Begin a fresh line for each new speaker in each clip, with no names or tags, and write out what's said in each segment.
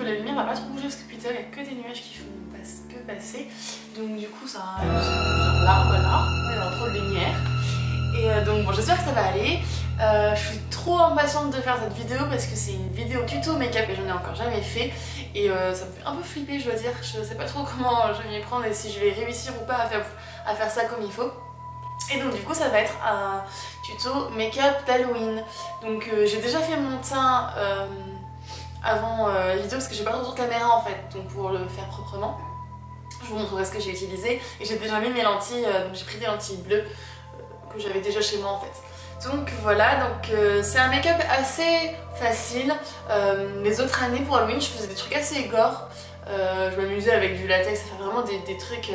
que la lumière va pas trop bouger parce que putain il y a que des nuages qui font que passer. Donc du coup ça là voilà, il y a trop de lumière. Et donc bon, j'espère que ça va aller. Je suis trop impatiente de faire cette vidéo parce que c'est une vidéo tuto make-up et j'en ai encore jamais fait. Et ça me fait un peu flipper, je dois dire. Je sais pas trop comment je vais m'y prendre et si je vais réussir ou pas à faire ça comme il faut. Et donc du coup ça va être un tuto make-up d'Halloween. Donc j'ai déjà fait mon teint avant la vidéo parce que j'ai pas de retour caméra en fait, donc pour le faire proprement. Je vous montrerai ce que j'ai utilisé et j'ai déjà mis mes lentilles, donc j'ai pris des lentilles bleues que j'avais déjà chez moi en fait. Donc voilà, donc c'est un make-up assez facile. Les autres années pour Halloween je faisais des trucs assez gore. Je m'amusais avec du latex à faire vraiment des trucs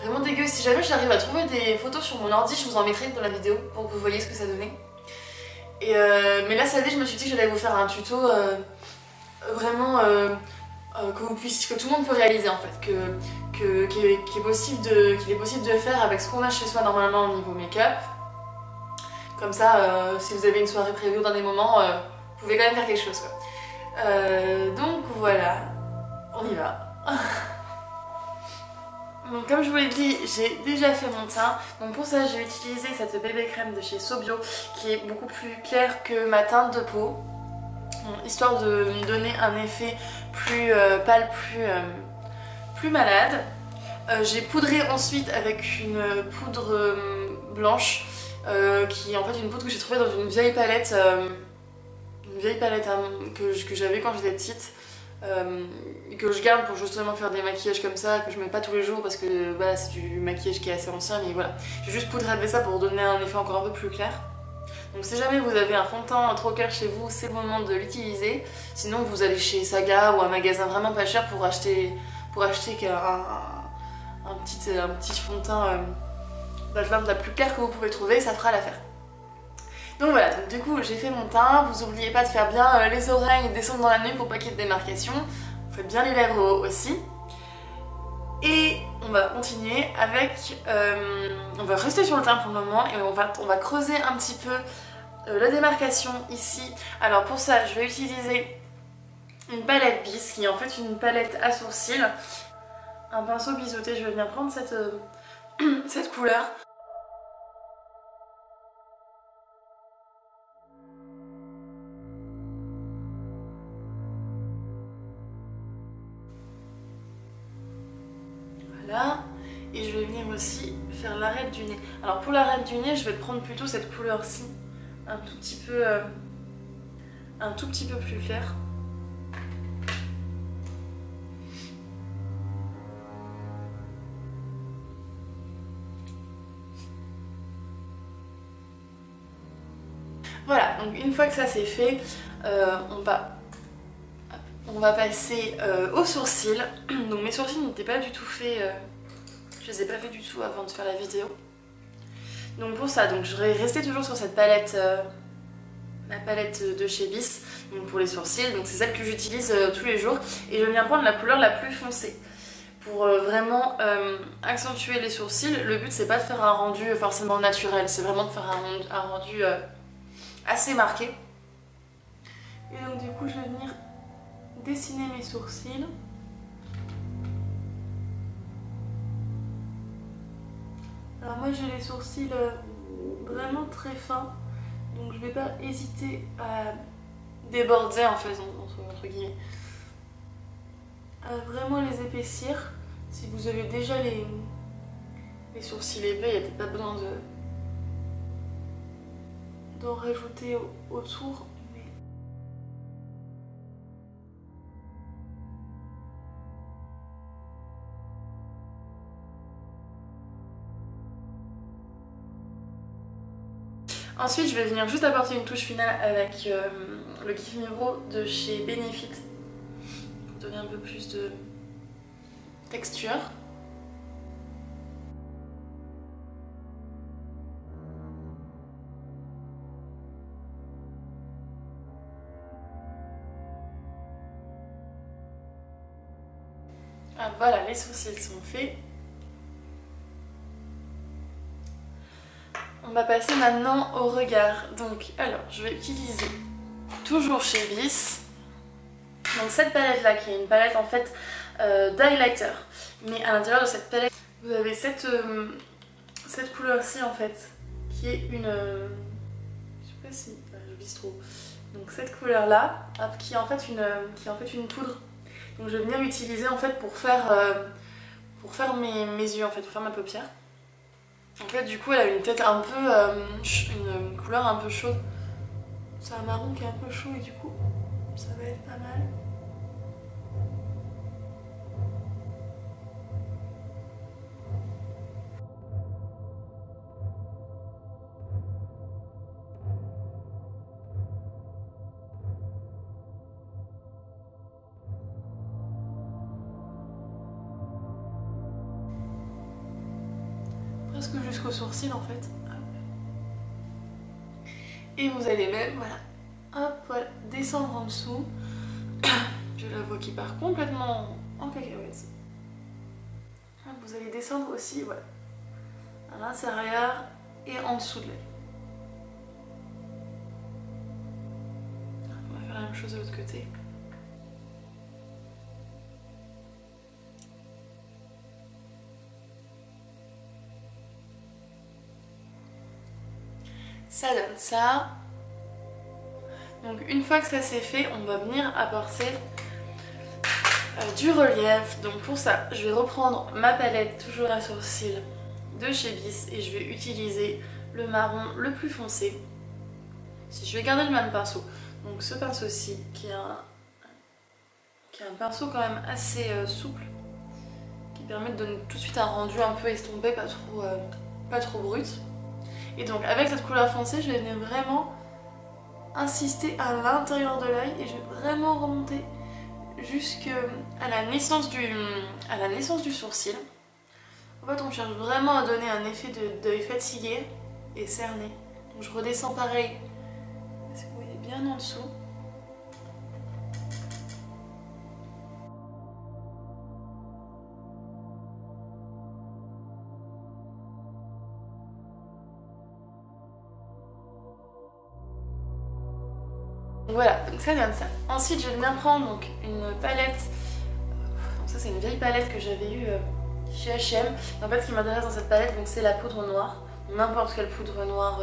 vraiment dégueu. Si jamais j'arrive à trouver des photos sur mon ordi, je vous en mettrai dans la vidéo pour que vous voyez ce que ça donnait. Et mais là, ça dit, je me suis dit que j'allais vous faire un tuto vraiment que tout le monde peut réaliser en fait, qu'il est possible de faire avec ce qu'on a chez soi normalement au niveau make-up. Comme ça, si vous avez une soirée prévue dans des moments, vous pouvez quand même faire quelque chose quoi. Donc voilà, on y va. Donc comme je vous l'ai dit, j'ai déjà fait mon teint. Donc pour ça, j'ai utilisé cette bébé crème de chez Sobio qui est beaucoup plus claire que ma teinte de peau. Histoire de me donner un effet plus pâle, plus malade. J'ai poudré ensuite avec une poudre blanche qui est en fait une poudre que j'ai trouvée dans une vieille palette, que j'avais quand j'étais petite. Que je garde pour justement faire des maquillages comme ça, que je mets pas tous les jours parce que voilà, c'est du maquillage qui est assez ancien, mais voilà. J'ai juste poudré avec ça pour donner un effet encore un peu plus clair. Donc si jamais vous avez un fond de teint trop clair chez vous, c'est le moment de l'utiliser. Sinon vous allez chez Saga ou un magasin vraiment pas cher pour acheter un petit fond de teint la teinte la plus claire que vous pouvez trouver, ça fera l'affaire. Donc voilà, donc du coup j'ai fait mon teint, vous n'oubliez pas de faire bien les oreilles et descendre dans la nuque pour pas qu'il y ait de démarcation. Vous faites bien les lèvres aussi. Et on va continuer avec... on va rester sur le teint pour le moment et on va creuser un petit peu la démarcation ici. Alors pour ça, je vais utiliser une palette Bis qui est en fait une palette à sourcils. Un pinceau biseauté, je vais venir prendre cette, cette couleur. Là, et je vais venir aussi faire l'arête du nez. Alors pour l'arête du nez, je vais prendre plutôt cette couleur-ci, un tout petit peu plus clair. Voilà, donc une fois que ça c'est fait, on va passer aux sourcils. Donc mes sourcils n'étaient pas du tout faits, je les ai pas fait du tout avant de faire la vidéo. Donc pour ça, donc je vais rester toujours sur cette palette, la palette de chez Bis, donc pour les sourcils. Donc c'est celle que j'utilise tous les jours. Et je viens prendre la couleur la plus foncée. Pour vraiment accentuer les sourcils, le but c'est pas de faire un rendu forcément naturel, c'est vraiment de faire un rendu assez marqué. Et donc du coup je vais venir dessiner mes sourcils. Alors moi j'ai les sourcils vraiment très fins, donc je vais pas hésiter à déborder en fait, entre guillemets, à vraiment les épaissir. Si vous avez déjà les sourcils épais, il n'y a peut-être pas besoin d'en rajouter autour. Ensuite, je vais venir juste apporter une touche finale avec le Give Me Brow de chez Benefit pour donner un peu plus de texture. Ah, voilà, les sourcils sont faits. On va passer maintenant au regard. Donc, alors, je vais utiliser toujours chez Bis Donc cette palette là qui est une palette en fait d'highlighter, mais à l'intérieur de cette palette vous avez cette couleur-ci en fait qui est une... je sais pas si... je vise trop. Donc cette couleur là qui est en fait une poudre. Donc je vais venir l'utiliser en fait pour faire mes yeux en fait, pour faire ma paupière. En fait du coup elle a une tête un peu... une couleur un peu chaude. C'est un marron qui est un peu chaud et du coup ça va être pas mal. Presque jusqu'au sourcil en fait. Et vous allez même, voilà, hop, voilà, descendre en dessous. J'ai la voix qui part complètement en cacahuète. Vous allez descendre aussi, voilà, à l'intérieur et en dessous de l'œil. On va faire la même chose de l'autre côté. Ça donne ça. Donc une fois que ça c'est fait, on va venir apporter du relief. Donc pour ça, je vais reprendre ma palette toujours à sourcils de chez Bis et je vais utiliser le marron le plus foncé. Je vais garder le même pinceau. Donc ce pinceau-ci qui est un pinceau quand même assez souple, qui permet de donner tout de suite un rendu un peu estompé, pas trop brut. Et donc avec cette couleur foncée, je vais venir vraiment insister à l'intérieur de l'œil et je vais vraiment remonter jusqu'à la naissance du sourcil. En fait on cherche vraiment à donner un effet d'œil fatigué et cerné. Donc je redescends pareil, parce que vous voyez bien en dessous. Voilà, donc ça donne ça. Ensuite, je vais venir prendre donc, une palette. Donc ça, c'est une vieille palette que j'avais eue chez H&M. En fait, ce qui m'intéresse dans cette palette, c'est la poudre noire. N'importe quelle poudre noire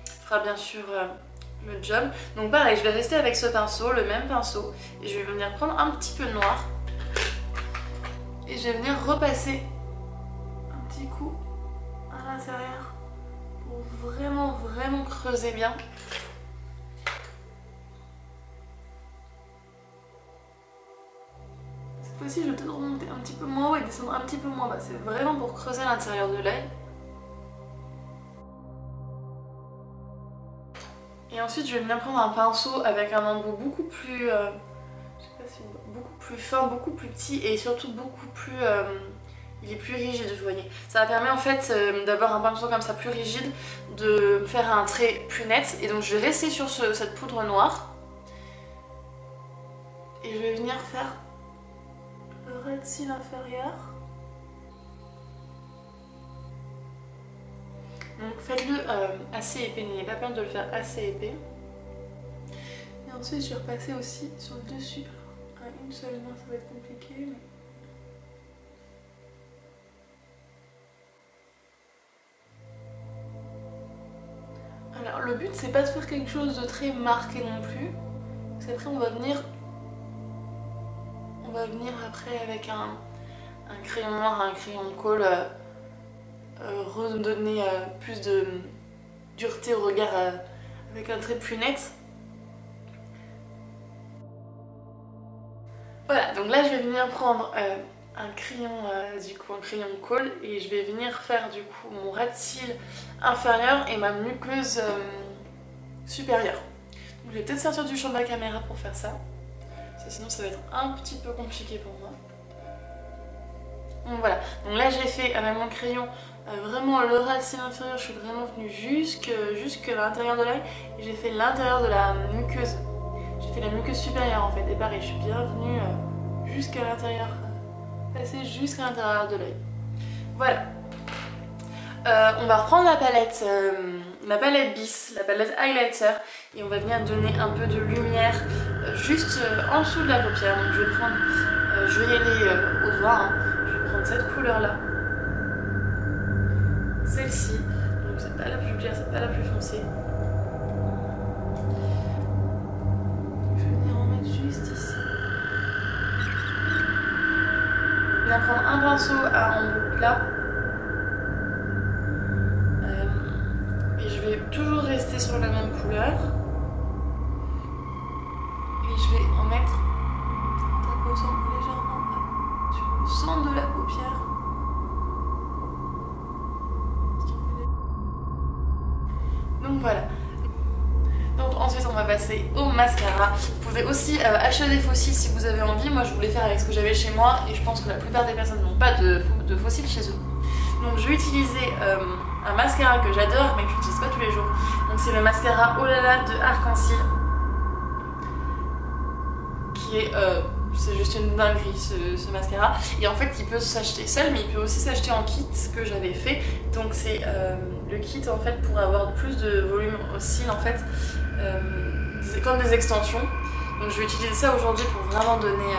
fera bien sûr le job. Donc pareil, je vais rester avec ce pinceau, le même pinceau. Et je vais venir prendre un petit peu de noir. Et je vais venir repasser un petit coup à l'intérieur pour vraiment creuser bien. Aussi, je vais peut-être remonter un petit peu moins haut et descendre un petit peu moins bas. C'est vraiment pour creuser l'intérieur de l'œil. Et ensuite, je vais venir prendre un pinceau avec un embout beaucoup plus, beaucoup plus fin, beaucoup plus petit et surtout beaucoup plus, il est plus rigide, vous voyez. Ça permet en fait d'avoir un pinceau comme ça plus rigide, de faire un trait plus net. Et donc, je vais rester sur cette poudre noire et je vais venir faire le ras de cils inférieur. Donc faites-le assez épais, n'ayez pas peur de le faire assez épais. Et ensuite je vais repasser aussi sur le dessus. Alors, à une seule main ça va être compliqué, mais... Alors le but c'est pas de faire quelque chose de très marqué non plus. Parce qu'après on va venir après avec un crayon noir, un crayon de colle, redonner plus de dureté au regard avec un trait plus net. Voilà, donc là je vais venir prendre un crayon de colle et je vais venir faire du coup mon ras de cils inférieur et ma muqueuse supérieure. Donc je vais peut-être sortir du champ de la caméra pour faire ça. Sinon ça va être un petit peu compliqué pour moi. Donc voilà, donc là j'ai fait avec mon crayon vraiment le ras de cils inférieur, je suis vraiment venue jusque l'intérieur de l'œil et j'ai fait l'intérieur de la muqueuse. J'ai fait la muqueuse supérieure en fait et pareil, je suis bien venue jusqu'à l'intérieur, passer jusqu'à l'intérieur de l'œil. Voilà. On va reprendre la palette Bis, la palette highlighter et on va venir donner un peu de lumière juste en dessous de la paupière. Donc je vais prendre, je vais y aller au doigt, hein. Je vais prendre cette couleur là, celle-ci, donc c'est pas la plus claire, c'est pas la plus foncée. Je vais venir en mettre juste ici. Je vais prendre un pinceau en boucle là. Et je vais toujours rester sur la même couleur. Et je vais en mettre en tapotant légèrement sur le centre de la paupière. Donc voilà. Donc ensuite on va passer au mascara. Vous pouvez aussi acheter des fossiles si vous avez envie. Moi je voulais faire avec ce que j'avais chez moi et je pense que la plupart des personnes n'ont pas de fossiles chez eux. Donc je vais utiliser un mascara que j'adore mais que je n'utilise pas tous les jours. Donc c'est le mascara Oh là là de Arc-en-Ciel. Qui est... c'est juste une dinguerie ce mascara. Et en fait il peut s'acheter seul mais il peut aussi s'acheter en kit, ce que j'avais fait. Donc c'est le kit en fait pour avoir plus de volume aux cils en fait. Comme des extensions. Donc je vais utiliser ça aujourd'hui pour vraiment donner,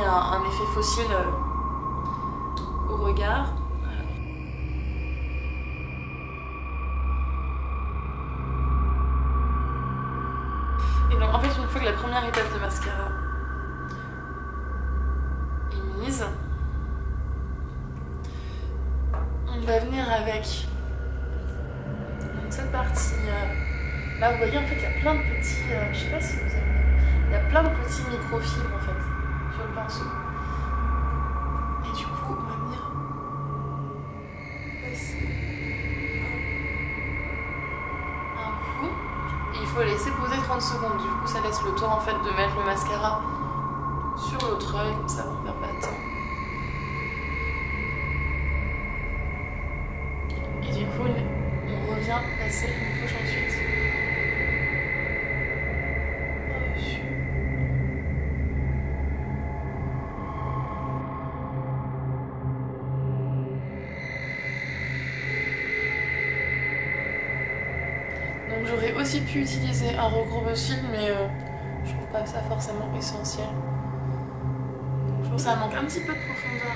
un effet fossile au regard. Et donc en fait une fois que la première étape de mascara est mise, on va venir avec donc, cette partie là vous voyez en fait il y a plein de petits, je sais pas si vous avez, il y a plein de petits microfibres en fait sur le pinceau. Et du coup on va venir passer un coup. Et il faut laisser poser 30 secondes, du coup ça laisse le temps en fait de mettre le mascara sur l'autre œil, comme ça on ne perd pas de temps. Et du coup on revient passer une couche ensuite. Donc j'aurais aussi pu utiliser un recourbe-cils mais je trouve pas ça forcément essentiel. Je trouve que ça manque un petit peu de profondeur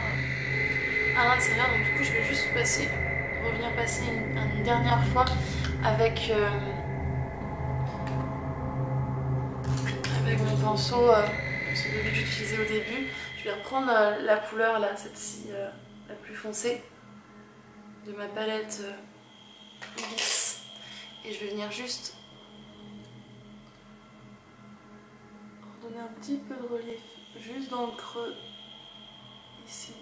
à l'intérieur, donc du coup je vais juste revenir passer une dernière fois avec mon pinceau, celui que j'utilisais au début. Je vais reprendre la couleur là, cette-ci la plus foncée de ma palette lisse. Et je vais venir juste donner un petit peu de relief, juste dans le creux, ici.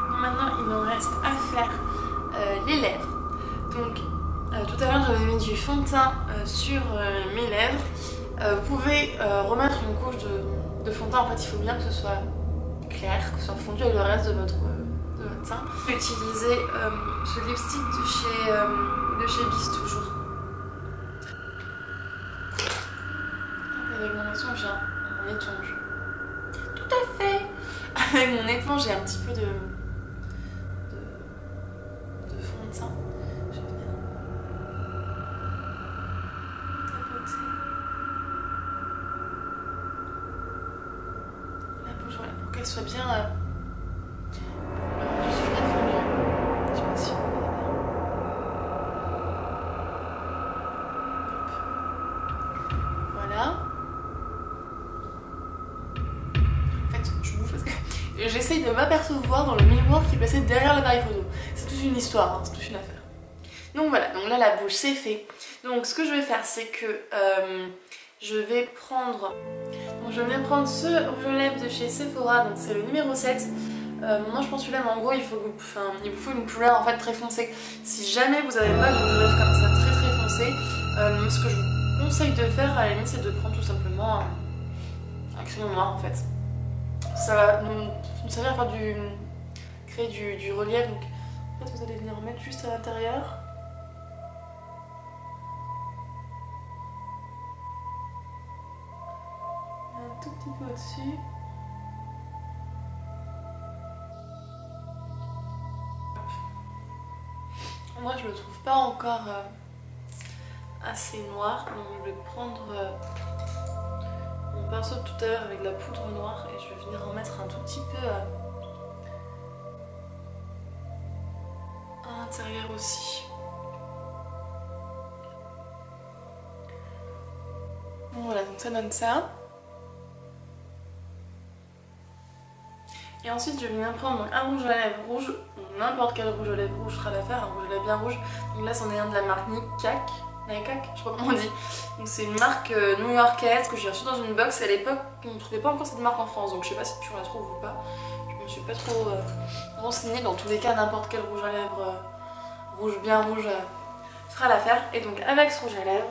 Donc maintenant, il nous reste à faire les lèvres. Donc, tout à l'heure, j'avais mis du fond de teint sur mes lèvres. Vous pouvez remettre une couche de fond de teint. En fait, il faut bien que ce soit clair, que ce soit fondu avec le reste de votre teint. Je vais utiliser ce lipstick de chez Bis toujours. Avec mon éponge, j'ai mon éponge. Tout à fait. Avec mon éponge, j'ai un petit peu de fond de teint. Je vais venir tapoter la bouche, voilà, pour qu'elle soit bien. J'essaye de m'apercevoir dans le miroir qui est placé derrière l'appareil photo. C'est toute une histoire, hein, c'est toute une affaire. Donc voilà, donc là la bouche c'est fait. Donc ce que je vais faire c'est que je vais prendre ce rouge à lèvres de chez Sephora, donc c'est le numéro 7. Moi je pense celui-là, mais en gros il vous faut une couleur en fait très foncée. Si jamais vous n'avez pas de rouge à lèvres comme ça très foncé, ce que je vous conseille de faire à la limite c'est de prendre tout simplement un crayon noir en fait. Ça va nous servir à créer du relief. Donc en fait vous allez venir mettre juste à l'intérieur. Un tout petit peu au-dessus. Moi je le trouve pas encore assez noir, donc je vais prendre mon pinceau de tout à l'heure avec de la poudre noire et je vais venir en mettre un tout petit peu à l'intérieur aussi. Voilà, donc ça donne ça. Et ensuite je vais venir prendre un rouge à lèvres rouge, n'importe quel rouge à lèvres rouge fera l'affaire, un rouge à lèvres bien rouge. Donc là c'en est un de la marque Nikak, Nikak, je sais pas comment on dit. Donc c'est une marque new-yorkaise que j'ai reçue dans une box. À l'époque on ne trouvait pas encore cette marque en France, donc je sais pas si tu la trouves ou pas. Je me suis pas trop renseignée. Dans tous les cas n'importe quel rouge à lèvres rouge bien rouge fera l'affaire. Et donc avec ce rouge à lèvres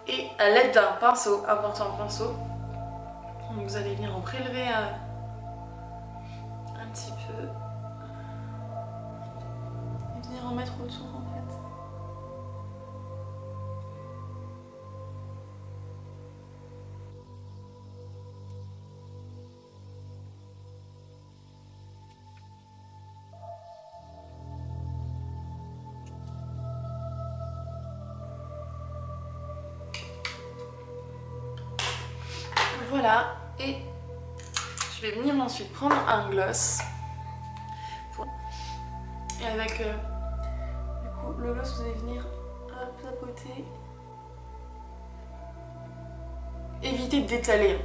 et à l'aide d'un pinceau, important pinceau, donc vous allez venir en prélever un petit peu et venir en mettre autour en fait. Voilà, et je vais venir ensuite prendre un gloss. Et avec du coup, le gloss, vous allez venir tapoter. Évitez d'étaler.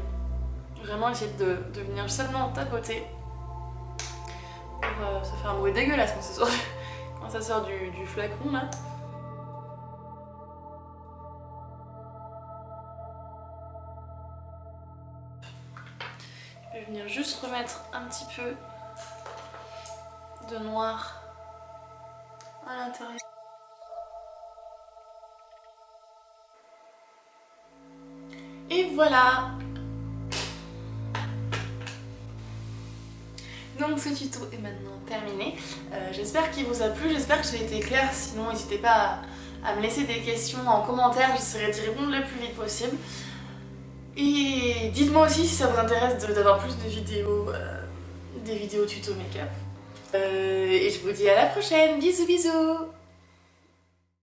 Vraiment, essayez de venir seulement tapoter. Ça fait un bruit dégueulasse quand ça sort du flacon là. Je vais venir juste remettre un petit peu de noir à l'intérieur. Et voilà! Donc ce tuto est maintenant terminé. J'espère qu'il vous a plu, j'espère que j'ai été claire. Sinon n'hésitez pas à me laisser des questions en commentaire, j'essaierai d'y répondre le plus vite possible. Et dites-moi aussi si ça vous intéresse d'avoir plus de vidéos, des vidéos tuto make-up. Et je vous dis à la prochaine, bisous bisous!